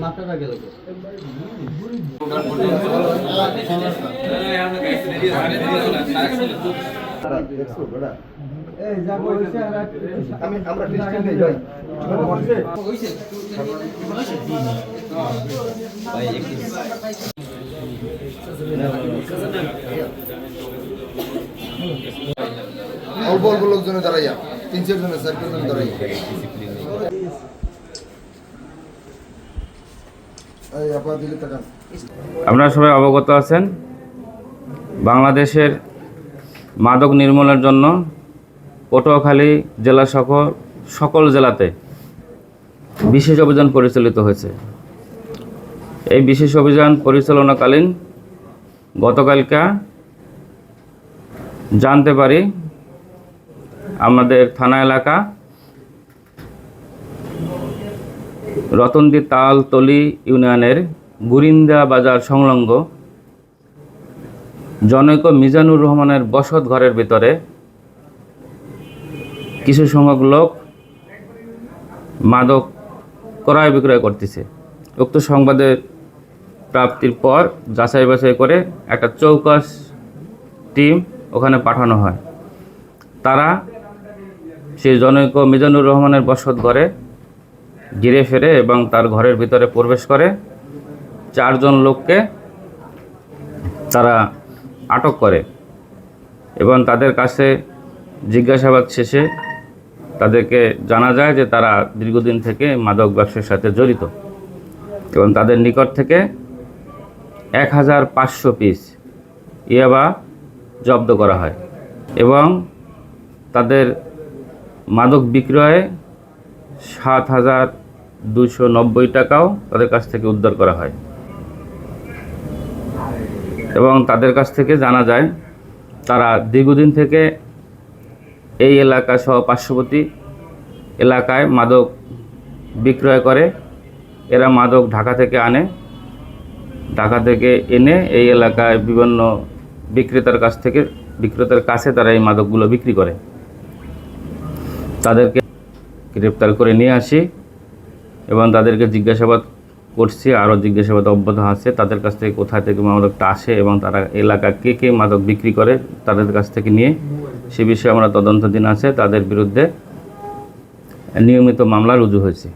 মাথাটা গেল আমরা অল্প অল্প লোকজনে দাঁড়াইয়া 3-4 জনে 4 জন দাঁড়াইয়া আপনারা সবাই অবগত আছেন, বাংলাদেশের মাদক নির্মূলের জন্য পটুয়াখালী জেলা সকল জেলাতে বিশেষ অভিযান পরিচালিত হয়েছে। এই বিশেষ অভিযান পরিচালনাকালীন গতকালকে জানতে পারি আমাদের থানা এলাকা রতনদী তালতলি ইউনিয়নের গুরিন্দা বাজার সংলগ্ন জনৈক মিজানুর রহমানের বসত ঘরের ভিতরে কিছু সংখ্যক লোক মাদক ক্রয় বিক্রয় করতেছে। উক্ত সংবাদের প্রাপ্তির পর যাচাই বাছাই করে একটা চৌকস টিম ওখানে পাঠানো হয়। তারা সেই জনৈক মিজানুর রহমানের বসত ঘরে ঘিরে ফেরে এবং তার ঘরের ভিতরে প্রবেশ করে 4 জন লোককে তারা আটক করে এবং তাদের কাছে জিজ্ঞাসাবাদ শেষে তাদেরকে জানা যায় যে তারা দীর্ঘদিন থেকে মাদক ব্যবসার সাথে জড়িত এবং তাদের নিকট থেকে 1500 পিস ইয়াবা জব্দ করা হয় এবং তাদের মাদক বিক্রয়ে 7290 টাকাও তাদের কাছ থেকে উদ্ধার করা হয় এবং তাদের কাছ থেকে জানা যায় তারা দীর্ঘদিন থেকে এই এলাকা সহ পার্শ্ববর্তী এলাকায় মাদক বিক্রয় করে। এরা মাদক ঢাকা থেকে আনে, ঢাকা থেকে এনে এই এলাকায় বিভিন্ন বিক্রেতার কাছে তারা এই মাদকগুলো বিক্রি করে। তাদেরকে গ্রেপ্তার করে নিয়ে আসি এবং তাদেরকে জিজ্ঞাসাবাদ করছি, আরও জিজ্ঞাসাবাদ অব্যাহত আছে। তাদের কাছ থেকে কোথা থেকে মাদকটা আসে এবং তারা এলাকা কে মাদক বিক্রি করে তাদের কাছ থেকে নিয়ে সে বিষয়ে আমরা তদন্তাধীন আছে। তাদের বিরুদ্ধে নিয়মিত মামলা রুজু হয়েছে।